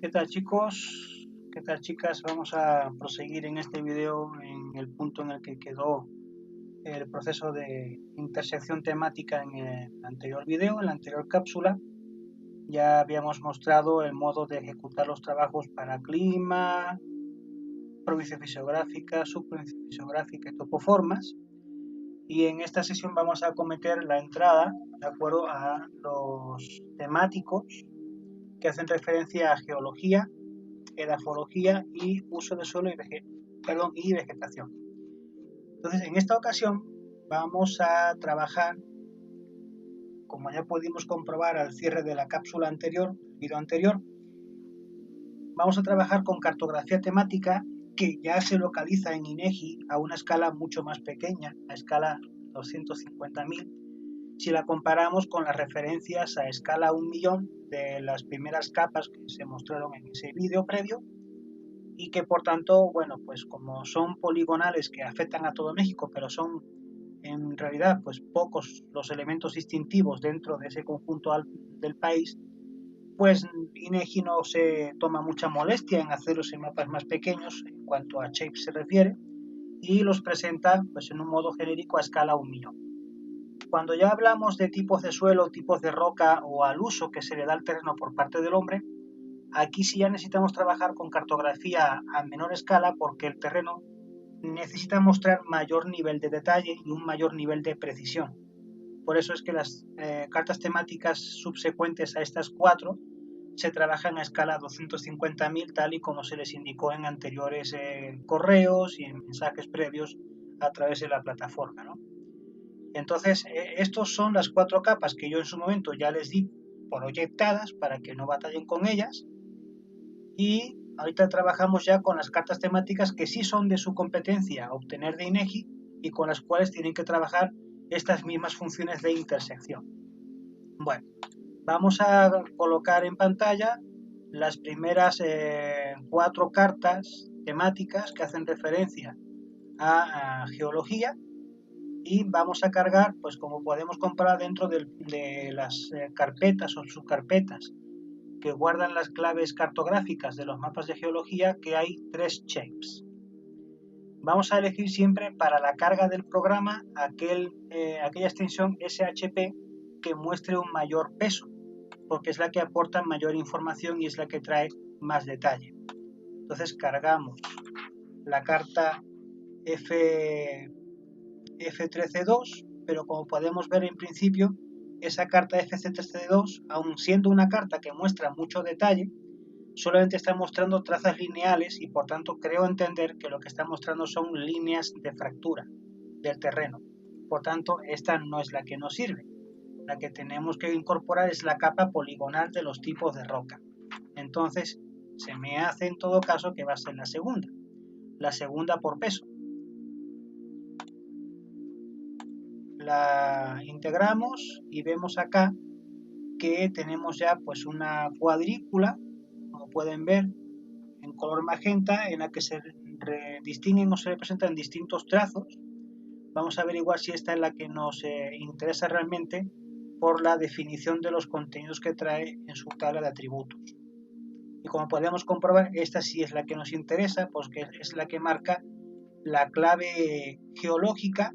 ¿Qué tal, chicos? ¿Qué tal, chicas? Vamos a proseguir en este video en el punto en el que quedó el proceso de intersección temática en el anterior video, en la anterior cápsula. Ya habíamos mostrado el modo de ejecutar los trabajos para clima, provincia fisiográfica, subprovincia fisiográfica y topoformas. Y en esta sesión vamos a cometer la entrada de acuerdo a los temáticos que hacen referencia a geología, edafología y uso de suelo y vegetación. Entonces, en esta ocasión vamos a trabajar, como ya pudimos comprobar al cierre de la cápsula anterior, video anterior, vamos a trabajar con cartografía temática que ya se localiza en INEGI a una escala mucho más pequeña, a escala 250.000, si la comparamos con las referencias a escala 1.000.000 de las primeras capas que se mostraron en ese vídeo previo, y que por tanto, bueno, pues como son poligonales que afectan a todo México, pero son en realidad pues pocos los elementos distintivos dentro de ese conjunto del país, pues INEGI no se toma mucha molestia en hacer los mapas más pequeños en cuanto a shapes se refiere, y los presenta pues en un modo genérico a escala 1.000.000. Cuando ya hablamos de tipos de suelo, tipos de roca o al uso que se le da al terreno por parte del hombre, aquí sí ya necesitamos trabajar con cartografía a menor escala porque el terreno necesita mostrar mayor nivel de detalle y un mayor nivel de precisión. Por eso es que las cartas temáticas subsecuentes a estas cuatro se trabajan a escala 250.000, tal y como se les indicó en anteriores correos y en mensajes previos a través de la plataforma, ¿no? Entonces, estos son las cuatro capas que yo en su momento ya les di proyectadas para que no batallen con ellas. Y ahorita trabajamos ya con las cartas temáticas que sí son de su competencia obtener de INEGI y con las cuales tienen que trabajar estas mismas funciones de intersección. Bueno, vamos a colocar en pantalla las primeras cuatro cartas temáticas que hacen referencia a geología, y vamos a cargar, pues como podemos comparar dentro de las carpetas o subcarpetas que guardan las claves cartográficas de los mapas de geología, que hay tres shapes. Vamos a elegir siempre para la carga del programa aquella extensión SHP que muestre un mayor peso, porque es la que aporta mayor información y es la que trae más detalle. Entonces cargamos la carta F13.2, pero como podemos ver en principio, esa carta FC13.2, aun siendo una carta que muestra mucho detalle, solamente está mostrando trazas lineales y por tanto creo entender que lo que está mostrando son líneas de fractura del terreno. Por tanto, esta no es la que nos sirve. La que tenemos que incorporar es la capa poligonal de los tipos de roca. Entonces, se me hace en todo caso que va a ser la segunda por peso. La integramos y vemos acá que tenemos ya pues una cuadrícula, como pueden ver, en color magenta, en la que se distinguen o se representan distintos trazos. Vamos a averiguar si esta es la que nos interesa realmente por la definición de los contenidos que trae en su tabla de atributos. Y como podemos comprobar, esta sí es la que nos interesa, porque es la que marca la clave geológica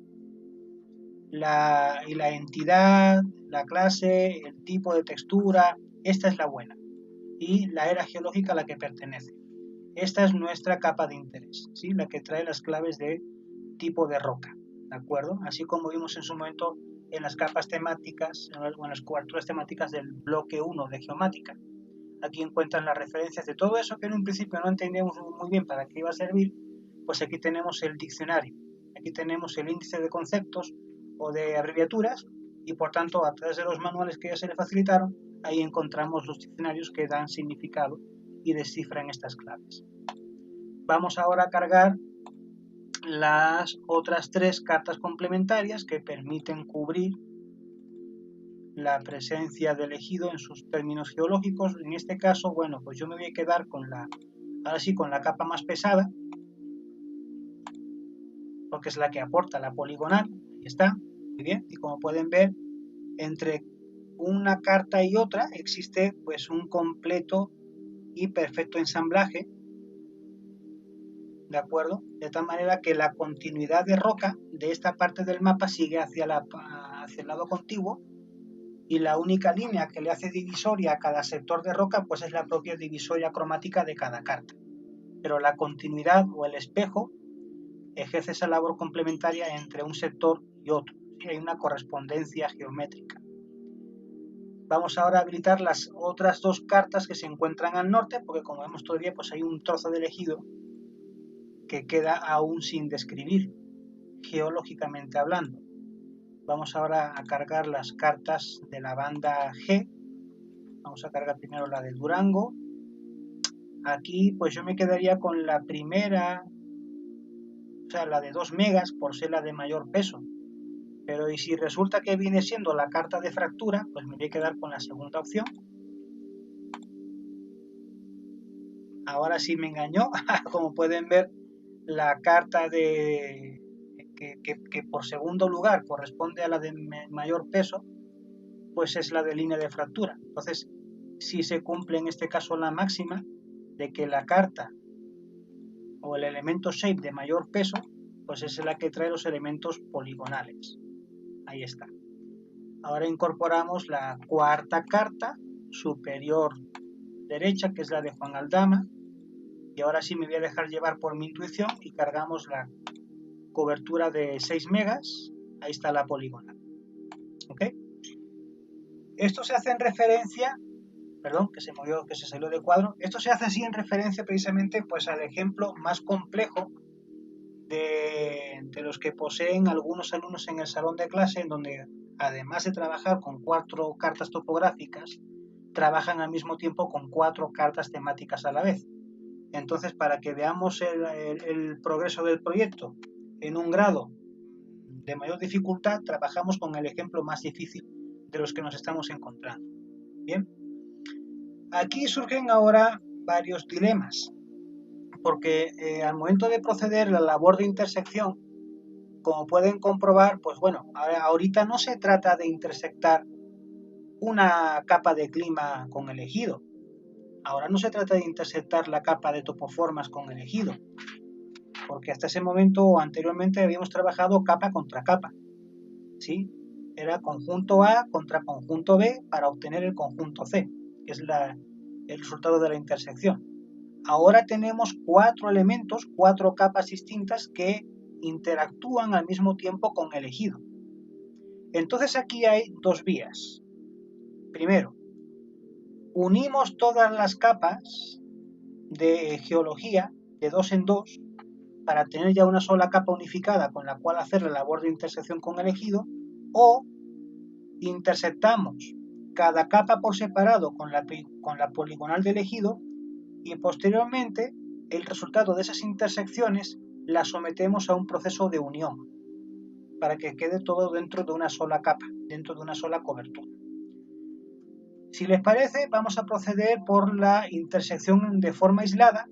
y la entidad, la clase, el tipo de textura. Esta es la buena, y la era geológica a la que pertenece. Esta es nuestra capa de interés, ¿sí? La que trae las claves de tipo de roca, ¿de acuerdo? Así como vimos en su momento en las capas temáticas, en las coberturas temáticas del bloque 1 de geomática. Aquí encuentran las referencias de todo eso que en un principio no entendíamos muy bien para qué iba a servir. Pues aquí tenemos el diccionario, aquí tenemos el índice de conceptos o de abreviaturas, y por tanto a través de los manuales que ya se le facilitaron, ahí encontramos los diccionarios que dan significado y descifran estas claves. Vamos ahora a cargar las otras tres cartas complementarias que permiten cubrir la presencia del ejido en sus términos geológicos. En este caso, bueno, pues yo me voy a quedar con la capa más pesada, porque es la que aporta la poligonal. Ahí está, muy bien. Y como pueden ver, entre una carta y otra existe pues un completo y perfecto ensamblaje, ¿de acuerdo? De tal manera que la continuidad de roca de esta parte del mapa sigue hacia el lado contiguo, y la única línea que le hace divisoria a cada sector de roca pues es la propia divisoria cromática de cada carta. Pero la continuidad o el espejo ejerce esa labor complementaria entre un sector y otro. ¿Sí? Hay una correspondencia geométrica. Vamos ahora a habilitar las otras dos cartas que se encuentran al norte, porque como vemos todavía pues hay un trozo del ejido que queda aún sin describir, geológicamente hablando. Vamos ahora a cargar las cartas de la banda G. Vamos a cargar primero la del Durango. Aquí pues yo me quedaría con la primera, o sea, la de 2 megas, por ser la de mayor peso. Pero y si resulta que viene siendo la carta de fractura, pues me voy a quedar con la segunda opción. Ahora sí me engañó. Como pueden ver, la carta que por segundo lugar corresponde a la de mayor peso, pues es la de línea de fractura. Entonces, si se cumple en este caso la máxima de que la carta o el elemento shape de mayor peso, pues es la que trae los elementos poligonales. Ahí está. Ahora incorporamos la cuarta carta superior derecha, que es la de Juan Aldama, y ahora sí me voy a dejar llevar por mi intuición y cargamos la cobertura de 6 megas. Ahí está la poligonal. ¿Ok? Esto se hace en referencia, perdón, que se salió de cuadro. Esto se hace así en referencia precisamente pues al ejemplo más complejo de los que poseen algunos alumnos en el salón de clase, en donde además de trabajar con 4 cartas topográficas, trabajan al mismo tiempo con 4 cartas temáticas a la vez. Entonces, para que veamos el progreso del proyecto en un grado de mayor dificultad, trabajamos con el ejemplo más difícil de los que nos estamos encontrando. Bien, aquí surgen ahora varios dilemas, porque al momento de proceder a la labor de intersección, como pueden comprobar, pues bueno, ahorita no se trata de intersectar una capa de clima con el ejido. Ahora no se trata de intersectar la capa de topoformas con el ejido, porque hasta ese momento o anteriormente habíamos trabajado capa contra capa, ¿sí? Era conjunto A contra conjunto B para obtener el conjunto C, que es el resultado de la intersección. Ahora tenemos 4 elementos, 4 capas distintas que interactúan al mismo tiempo con el ejido. Entonces aquí hay 2 vías. Primero, unimos todas las capas de geología de 2 en 2 para tener ya una sola capa unificada con la cual hacer la labor de intersección con el ejido, o intersectamos cada capa por separado con la poligonal del ejido y posteriormente el resultado de esas intersecciones las sometemos a un proceso de unión para que quede todo dentro de una sola capa, dentro de una sola cobertura. Si les parece, vamos a proceder por la intersección de forma aislada,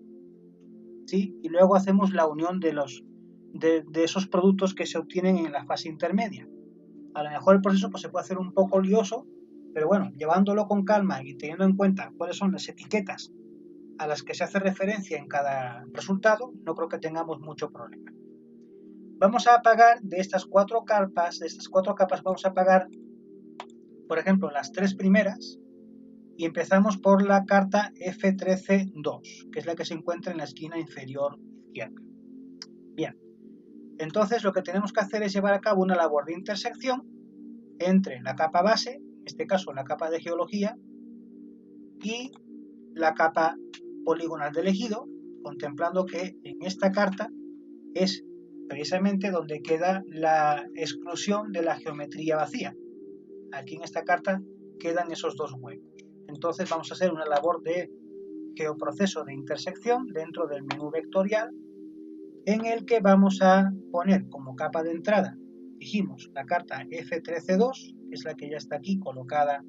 ¿sí? Y luego hacemos la unión de esos productos que se obtienen en la fase intermedia. A lo mejor el proceso pues, se puede hacer un poco lioso, pero bueno, llevándolo con calma y teniendo en cuenta cuáles son las etiquetas a las que se hace referencia en cada resultado, no creo que tengamos mucho problema. Vamos a apagar de estas 4 capas, vamos a apagar, por ejemplo, las 3 primeras, y empezamos por la carta F13-2, que es la que se encuentra en la esquina inferior izquierda. Bien, entonces lo que tenemos que hacer es llevar a cabo una labor de intersección entre la capa base, en este caso la capa de geología, y la capa poligonal del ejido, contemplando que en esta carta es precisamente donde queda la exclusión de la geometría vacía. Aquí en esta carta quedan esos 2 huecos. Entonces vamos a hacer una labor de geoproceso de intersección dentro del menú vectorial, en el que vamos a poner como capa de entrada, dijimos, la carta F13-2, que es la que ya está aquí colocada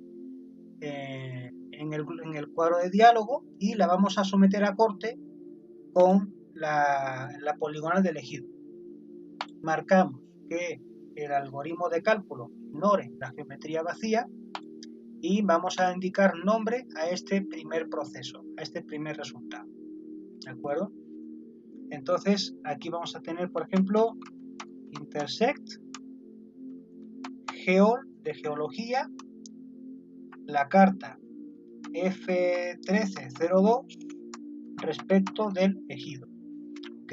en el cuadro de diálogo, y la vamos a someter a corte con la poligonal del ejido. Marcamos que el algoritmo de cálculo ignore la geometría vacía y vamos a indicar nombre a este primer proceso, a este primer resultado. ¿De acuerdo? Entonces aquí vamos a tener, por ejemplo, intersect geol de geología, la carta F1302 respecto del ejido. ¿Ok?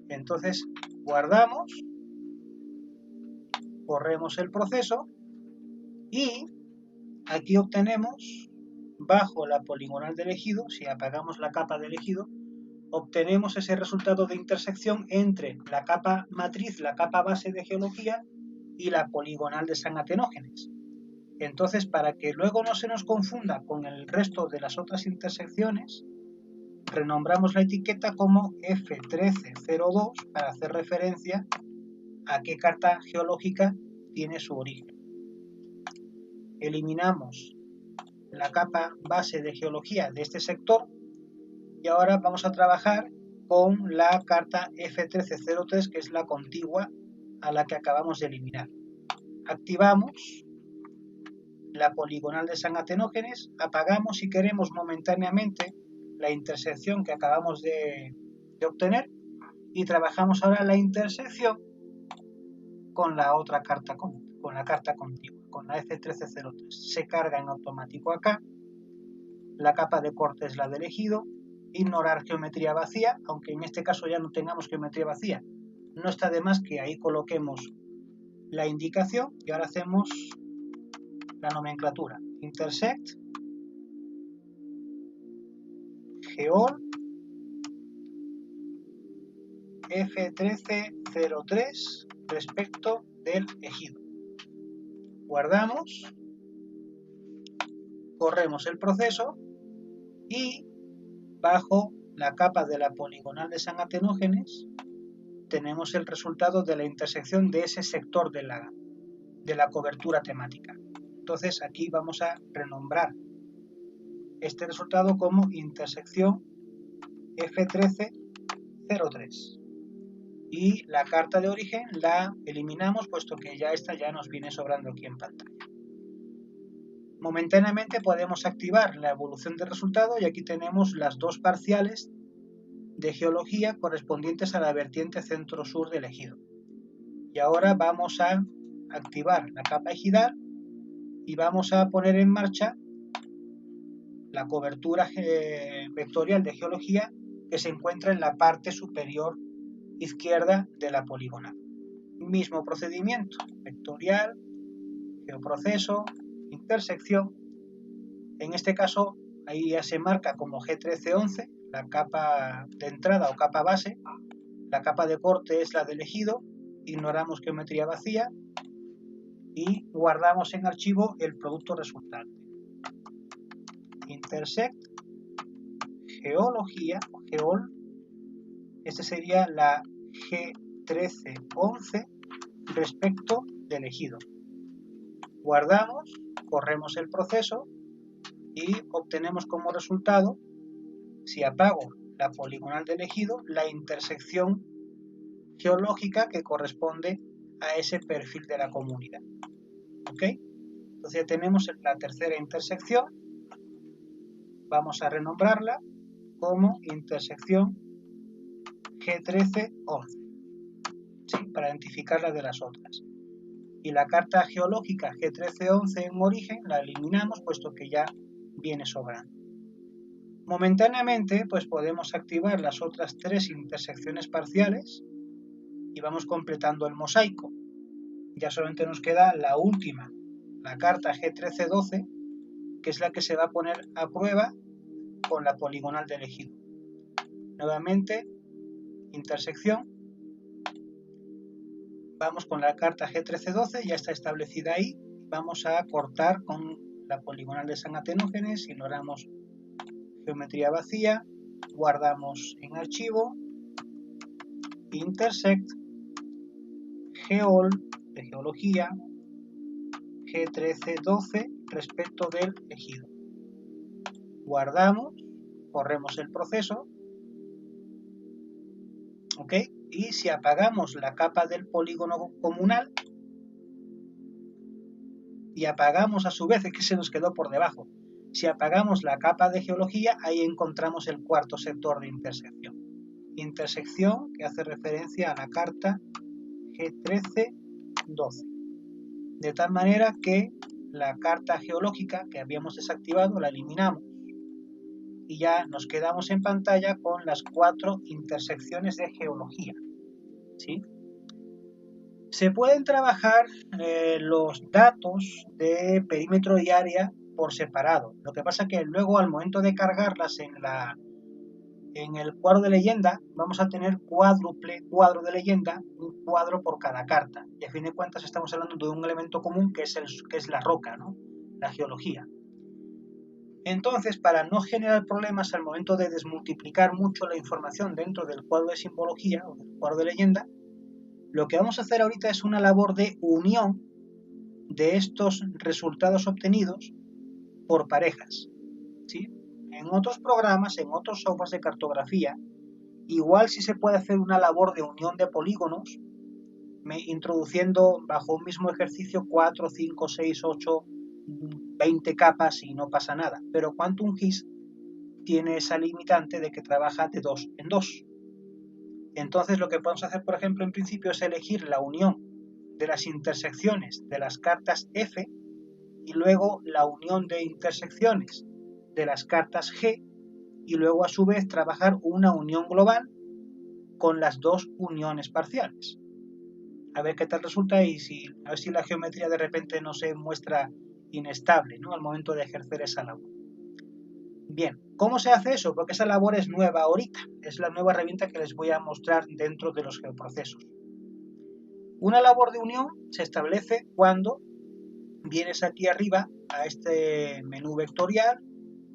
Entonces guardamos, corremos el proceso y aquí obtenemos, bajo la poligonal del ejido, si apagamos la capa del ejido, obtenemos ese resultado de intersección entre la capa matriz, la capa base de geología y la poligonal de San Atenógenes. Entonces, para que luego no se nos confunda con el resto de las otras intersecciones, renombramos la etiqueta como F1302 para hacer referencia a qué carta geológica tiene su origen. Eliminamos la capa base de geología de este sector y ahora vamos a trabajar con la carta F1303, que es la contigua a la que acabamos de eliminar. Activamos la poligonal de San Atenógenes, apagamos si queremos momentáneamente la intersección que acabamos de obtener y trabajamos ahora la intersección con la otra carta, con la carta contigua, con la F1303. Se carga en automático acá, la capa de corte es la del ejido, ignorar geometría vacía, aunque en este caso ya no tengamos geometría vacía, no está de más que ahí coloquemos la indicación y ahora hacemos la nomenclatura. Intersect geol F1303 respecto del ejido. Guardamos, corremos el proceso y bajo la capa de la poligonal de San Atenógenes tenemos el resultado de la intersección de ese sector de la cobertura temática. Entonces aquí vamos a renombrar este resultado como intersección F1303 y la carta de origen la eliminamos puesto que ya esta ya nos viene sobrando aquí en pantalla. Momentáneamente podemos activar la evolución de resultado y aquí tenemos las dos parciales de geología correspondientes a la vertiente centro-sur del ejido. Y ahora vamos a activar la capa ejidal y vamos a poner en marcha la cobertura vectorial de geología que se encuentra en la parte superior izquierda de la poligonal. Mismo procedimiento, vectorial, geoproceso, intersección. En este caso, ahí ya se marca como G1311, la capa de entrada o capa base. La capa de corte es la del ejido, ignoramos geometría vacía y guardamos en archivo el producto resultante. Intersect geología, geol, este sería la G1311 respecto del ejido. Guardamos, corremos el proceso y obtenemos como resultado, si apago la poligonal del ejido, la intersección geológica que corresponde a ese perfil de la comunidad. ¿Ok? Entonces ya tenemos la tercera intersección. Vamos a renombrarla como intersección G1311, ¿sí? Para identificarla de las otras. Y la carta geológica G1311 en origen la eliminamos puesto que ya viene sobrando. Momentáneamente pues podemos activar las otras tres intersecciones parciales y vamos completando el mosaico. Ya solamente nos queda la última, la carta G1312, que es la que se va a poner a prueba con la poligonal del ejido. Nuevamente, intersección. Vamos con la carta G1312, ya está establecida ahí. Vamos a cortar con la poligonal de San Atenógenes, ignoramos geometría vacía, guardamos en archivo, intersect, geol, de geología, G1312 respecto del ejido. Guardamos, corremos el proceso, ¿ok? Y si apagamos la capa del polígono comunal y apagamos a su vez, es que se nos quedó por debajo, si apagamos la capa de geología, ahí encontramos el cuarto sector de intersección. Intersección que hace referencia a la carta G1312. De tal manera que la carta geológica que habíamos desactivado la eliminamos y ya nos quedamos en pantalla con las 4 intersecciones de geología, ¿sí? Se pueden trabajar los datos de perímetro y área por separado. Lo que pasa es que luego al momento de cargarlas en el cuadro de leyenda vamos a tener cuádruple cuadro de leyenda, un cuadro por cada carta. Y a fin de cuentas estamos hablando de un elemento común que es la roca, ¿no? La geología. Entonces, para no generar problemas al momento de desmultiplicar mucho la información dentro del cuadro de simbología o del cuadro de leyenda, lo que vamos a hacer ahorita es una labor de unión de estos resultados obtenidos por parejas, ¿sí? En otros programas, en otros softwares de cartografía, igual sí se puede hacer una labor de unión de polígonos, introduciendo bajo un mismo ejercicio 4, 5, 6, 8, 20 capas y no pasa nada. Pero Quantum GIS tiene esa limitante de que trabaja de 2 en 2. Entonces lo que podemos hacer, por ejemplo, en principio es elegir la unión de las intersecciones de las cartas F y luego la unión de intersecciones de las cartas G y luego a su vez trabajar una unión global con las dos uniones parciales. A ver qué tal resulta y a ver si la geometría de repente no se muestra inestable, ¿no? Al momento de ejercer esa labor. Bien, ¿cómo se hace eso? Porque esa labor es nueva ahorita, es la nueva herramienta que les voy a mostrar dentro de los geoprocesos. Una labor de unión se establece cuando vienes aquí arriba a este menú vectorial,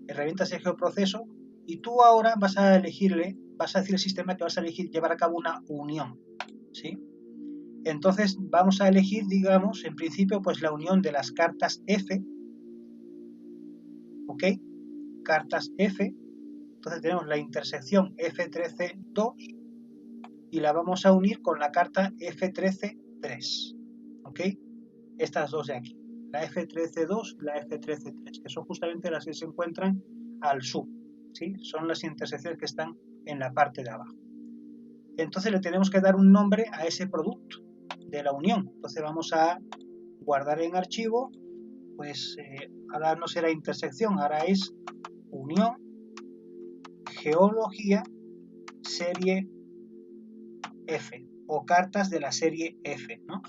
herramientas de geoproceso, y tú ahora vas a decirle al sistema que vas a llevar a cabo una unión, ¿sí? Entonces vamos a elegir, digamos, en principio, pues la unión de las cartas F, ¿ok? Cartas F, entonces tenemos la intersección F13-2 y la vamos a unir con la carta F13-3, ¿ok? Estas dos de aquí, la F13-2 y la F13-3, que son justamente las que se encuentran al sur, ¿sí? Son las intersecciones que están en la parte de abajo. Entonces le tenemos que dar un nombre a ese producto de la unión. Entonces vamos a guardar en archivo, pues ahora no será intersección, ahora es unión, geología, serie F, o cartas de la serie F, ¿no?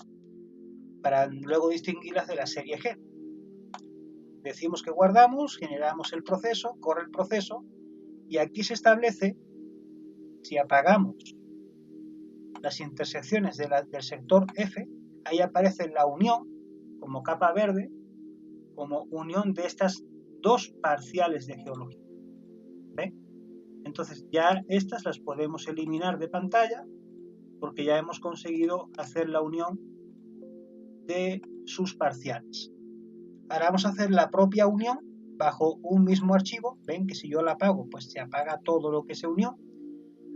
Para luego distinguirlas de la serie G. Decimos que guardamos, generamos el proceso, corre el proceso, y aquí se establece, si apagamos las intersecciones del sector F, ahí aparece la unión como capa verde, como unión de estas dos parciales de geología. ¿Ve? Entonces ya estas las podemos eliminar de pantalla porque ya hemos conseguido hacer la unión de sus parciales. Ahora vamos a hacer la propia unión bajo un mismo archivo. Ven que si yo la apago, pues se apaga todo lo que se unió.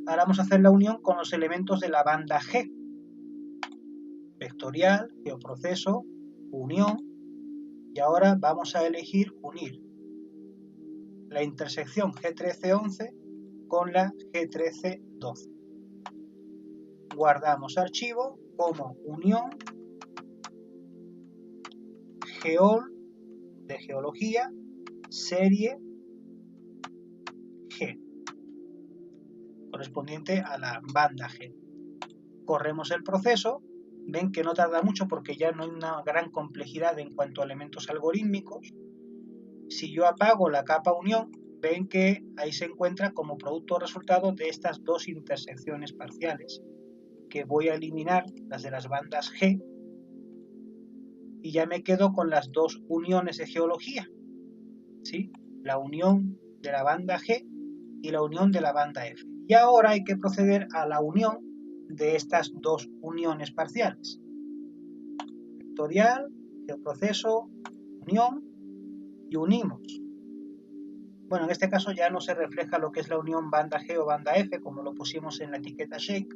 Ahora vamos a hacer la unión con los elementos de la banda G. Vectorial, geoproceso, unión. Y ahora vamos a elegir unir la intersección G13-11 con la G13-12. Guardamos archivo como unión, geol, de geología, serie G, correspondiente a la banda G. Corremos el proceso, ven que no tarda mucho porque ya no hay una gran complejidad en cuanto a elementos algorítmicos. Si yo apago la capa unión, ven que ahí se encuentra como producto resultado de estas dos intersecciones parciales, que voy a eliminar las de las bandas G, y ya me quedo con las dos uniones de geología, ¿sí? La unión de la banda G y la unión de la banda F. Y ahora hay que proceder a la unión de estas dos uniones parciales. Vectorial, geoproceso, unión, y unimos. Bueno, en este caso ya no se refleja lo que es la unión banda G o banda F, como lo pusimos en la etiqueta Shake,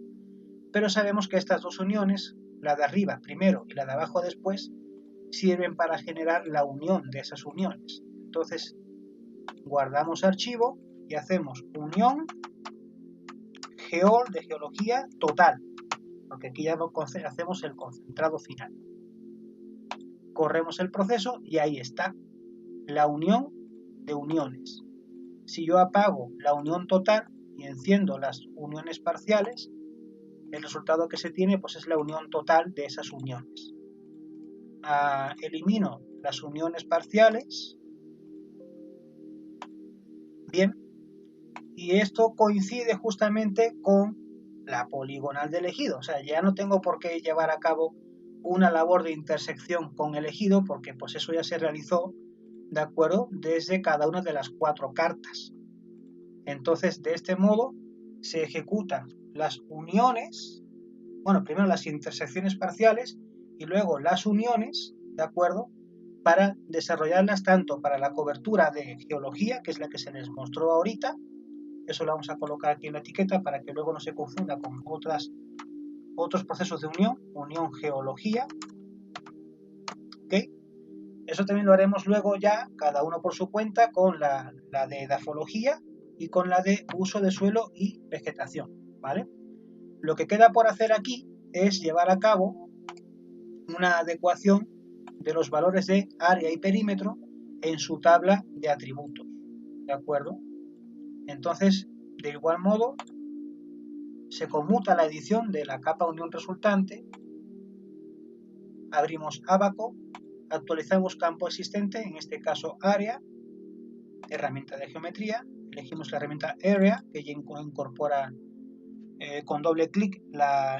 pero sabemos que estas dos uniones, la de arriba primero y la de abajo después, sirven para generar la unión de esas uniones. Entonces, guardamos archivo y hacemos unión geol de geología total, porque aquí ya hacemos el concentrado final. Corremos el proceso y ahí está la unión de uniones. Si yo apago la unión total y enciendo las uniones parciales, el resultado que se tiene pues es la unión total de esas uniones. Elimino las uniones parciales. Bien, y esto coincide justamente con la poligonal de elegido. O sea, ya no tengo por qué llevar a cabo una labor de intersección con elegido, porque pues eso ya se realizó, ¿de acuerdo?, desde cada una de las 4 cartas. Entonces, de este modo, se ejecutan las uniones, bueno, primero las intersecciones parciales y luego las uniones, ¿de acuerdo?, para desarrollarlas tanto para la cobertura de geología, que es la que se les mostró ahorita. Eso lo vamos a colocar aquí en la etiqueta para que luego no se confunda con otros procesos de unión geología. ¿Ok? Eso también lo haremos luego ya, cada uno por su cuenta, con la de edafología y con la de uso de suelo y vegetación, ¿vale? Lo que queda por hacer aquí es llevar a cabo una adecuación de los valores de área y perímetro en su tabla de atributos, ¿de acuerdo? Entonces, de igual modo, se conmuta la edición de la capa unión resultante, abrimos Abaco, actualizamos campo existente, en este caso área, herramienta de geometría, elegimos la herramienta Area, que ya incorpora con doble clic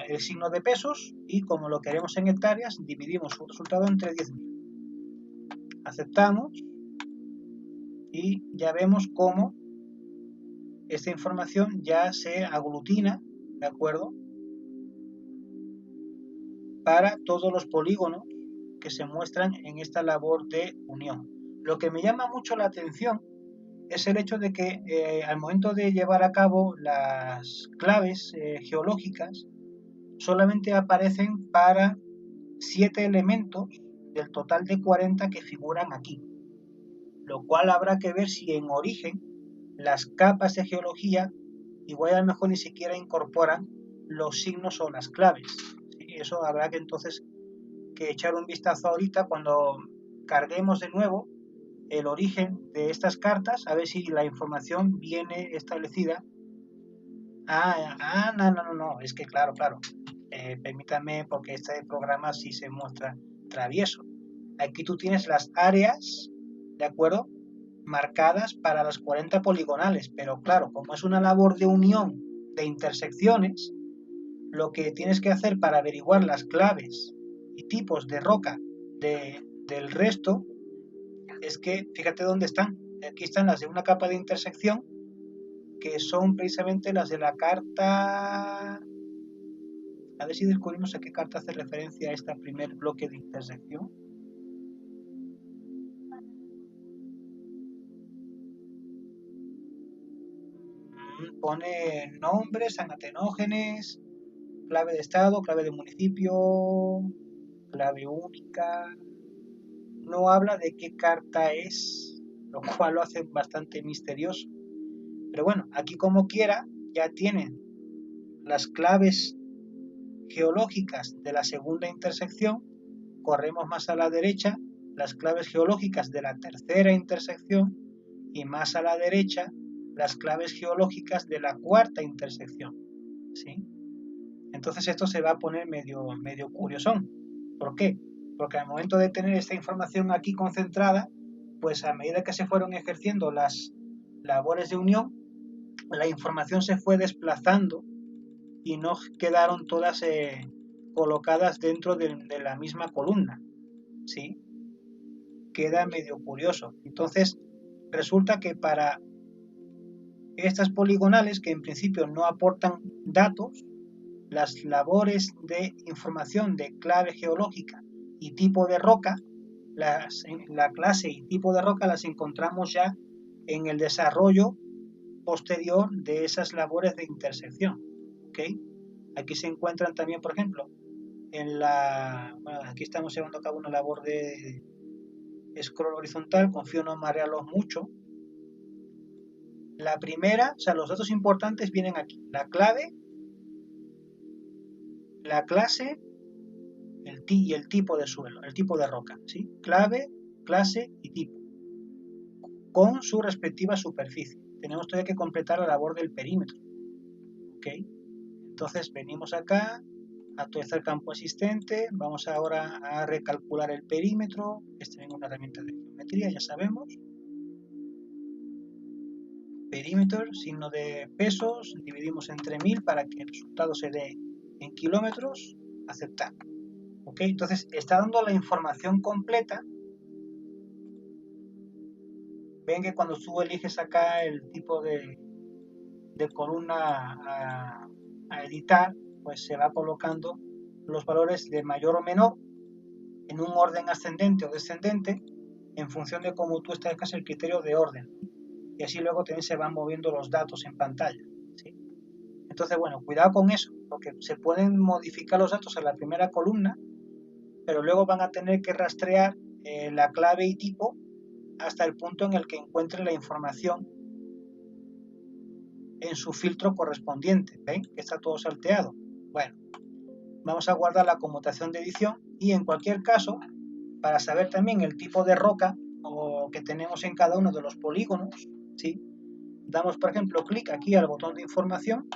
el signo de pesos, y como lo queremos en hectáreas, dividimos su resultado entre 10.000. Aceptamos y ya vemos cómo esta información ya se aglutina, ¿de acuerdo?, para todos los polígonos que se muestran en esta labor de unión. Lo que me llama mucho la atención es el hecho de que al momento de llevar a cabo las claves geológicas, solamente aparecen para 7 elementos del total de 40 que figuran aquí, lo cual habrá que ver si en origen las capas de geología igual a lo mejor ni siquiera incorporan los signos o las claves. ¿Sí? Eso habrá que entonces que echar un vistazo ahorita cuando carguemos de nuevo el origen de estas cartas, a ver si la información viene establecida. No, es que claro, permítame, porque este programa sí se muestra travieso. Aquí tú tienes las áreas, ¿de acuerdo?, marcadas para las 40 poligonales, pero claro, como es una labor de unión de intersecciones, lo que tienes que hacer para averiguar las claves y tipos de roca del resto es que, fíjate dónde están. Aquí están las de una capa de intersección, que son precisamente las de la carta. A ver si descubrimos a qué carta hace referencia a este primer bloque de intersección. Pone nombres, anatenógenes, clave de estado, clave de municipio, clave única. No habla de qué carta es, lo cual lo hace bastante misterioso. Pero bueno, aquí como quiera ya tienen las claves geológicas de la segunda intersección. Corremos más a la derecha las claves geológicas de la tercera intersección y más a la derecha las claves geológicas de la cuarta intersección, ¿sí? Entonces esto se va a poner medio curiosón. ¿Por qué? Porque al momento de tener esta información aquí concentrada, pues a medida que se fueron ejerciendo las labores de unión, la información se fue desplazando y no quedaron todas colocadas dentro de la misma columna, ¿sí? Queda medio curioso. Entonces, resulta que para estas poligonales, que en principio no aportan datos, las labores de información de clave geológica y tipo de roca, la clase y tipo de roca las encontramos ya en el desarrollo posterior de esas labores de intersección. ¿Okay? Aquí se encuentran también, por ejemplo, Bueno, aquí estamos llevando a cabo una labor de scroll horizontal, confío no marearlos mucho. La primera, o sea, los datos importantes vienen aquí: la clave, la clase y el tipo de suelo, el tipo de roca, ¿sí? Clave, clase y tipo, con su respectiva superficie. Tenemos todavía que completar la labor del perímetro, ¿ok? Entonces venimos acá, actualizar el campo existente, vamos ahora a recalcular el perímetro, esta es una herramienta de geometría, ya sabemos. Perímetro, signo de pesos, dividimos entre 1000 para que el resultado se dé en kilómetros, aceptar. ¿Ok? Entonces está dando la información completa. Ven que cuando tú eliges acá el tipo de columna a editar, pues se va colocando los valores de mayor o menor en un orden ascendente o descendente en función de cómo tú establezcas el criterio de orden. Y así luego también se van moviendo los datos en pantalla, ¿sí? Entonces, bueno, cuidado con eso, porque se pueden modificar los datos en la primera columna, pero luego van a tener que rastrear la clave y tipo hasta el punto en el que encuentre la información en su filtro correspondiente. ¿Ven? Que está todo salteado. Bueno, vamos a guardar la conmutación de edición y en cualquier caso, para saber también el tipo de roca o que tenemos en cada uno de los polígonos, ¿sí? Damos, por ejemplo, clic aquí al botón de información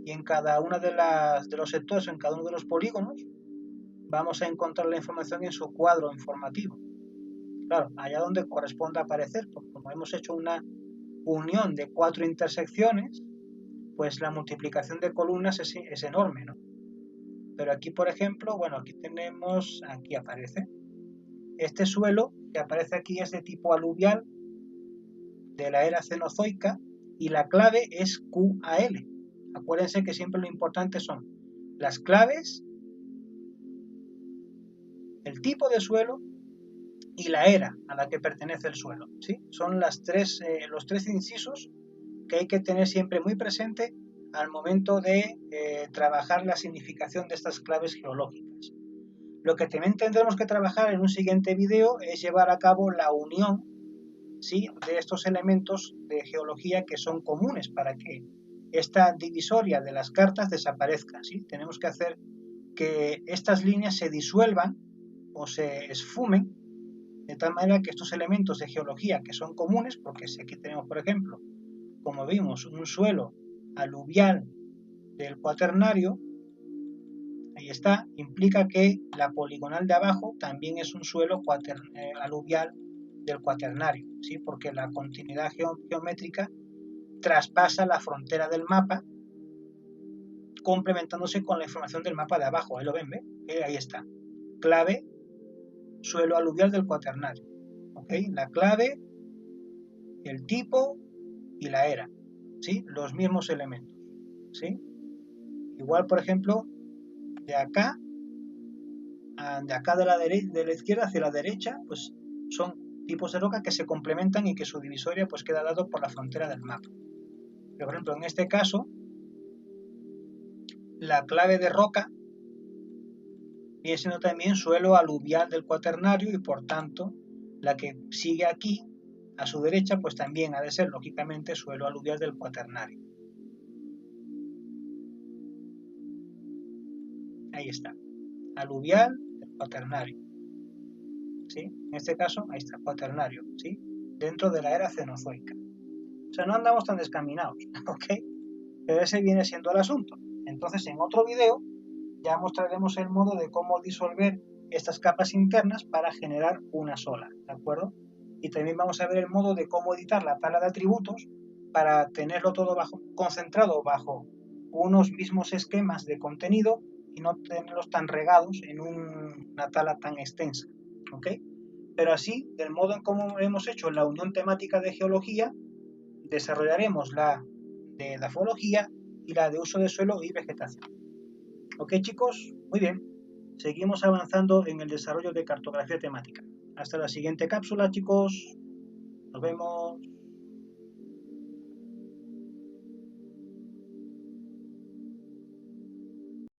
y en cada uno de los sectores o en cada uno de los polígonos vamos a encontrar la información en su cuadro informativo. Claro, allá donde corresponda aparecer, porque como hemos hecho una unión de 4 intersecciones, pues la multiplicación de columnas es enorme, ¿no? Pero aquí, por ejemplo, bueno, aquí aparece. Este suelo que aparece aquí es de tipo aluvial de la era cenozoica y la clave es QAL. Acuérdense que siempre lo importante son las claves, el tipo de suelo y la era a la que pertenece el suelo, ¿sí? Son los tres incisos que hay que tener siempre muy presente al momento de trabajar la significación de estas claves geológicas. Lo que también tendremos que trabajar en un siguiente vídeo es llevar a cabo la unión, ¿sí?, de estos elementos de geología que son comunes para que esta divisoria de las cartas desaparezca, ¿sí? Tenemos que hacer que estas líneas se disuelvan o se esfumen de tal manera que estos elementos de geología que son comunes, porque si aquí tenemos, por ejemplo, como vimos, un suelo aluvial del cuaternario, ahí está, implica que la poligonal de abajo también es un suelo aluvial del cuaternario, ¿sí? Porque la continuidad geométrica traspasa la frontera del mapa, complementándose con la información del mapa de abajo. Ahí lo ven, ¿ve? Ahí está. Clave, suelo aluvial del cuaternario. ¿Ok? La clave, el tipo y la era, ¿sí? Los mismos elementos, ¿sí? Igual, por ejemplo, de acá de la izquierda hacia la derecha, pues son tipos de roca que se complementan y que su divisoria pues queda dado por la frontera del mapa. Pero, por ejemplo, en este caso, la clave de roca viene siendo también suelo aluvial del cuaternario y por tanto la que sigue aquí a su derecha pues también ha de ser lógicamente suelo aluvial del cuaternario. Ahí está, aluvial del cuaternario, ¿sí? En este caso, ahí está, cuaternario, ¿sí? Dentro de la era cenozoica. O sea, no andamos tan descaminados, ¿ok? Pero ese viene siendo el asunto. Entonces, en otro video ya mostraremos el modo de cómo disolver estas capas internas para generar una sola, ¿de acuerdo? Y también vamos a ver el modo de cómo editar la tabla de atributos para tenerlo todo concentrado bajo unos mismos esquemas de contenido y no tenerlos tan regados en una tabla tan extensa, ¿ok? Pero así, del modo en cómo hemos hecho la unión temática de geología, desarrollaremos la de dafología y la de uso de suelo y vegetación. Ok, chicos, muy bien. Seguimos avanzando en el desarrollo de cartografía temática. Hasta la siguiente cápsula, chicos. Nos vemos.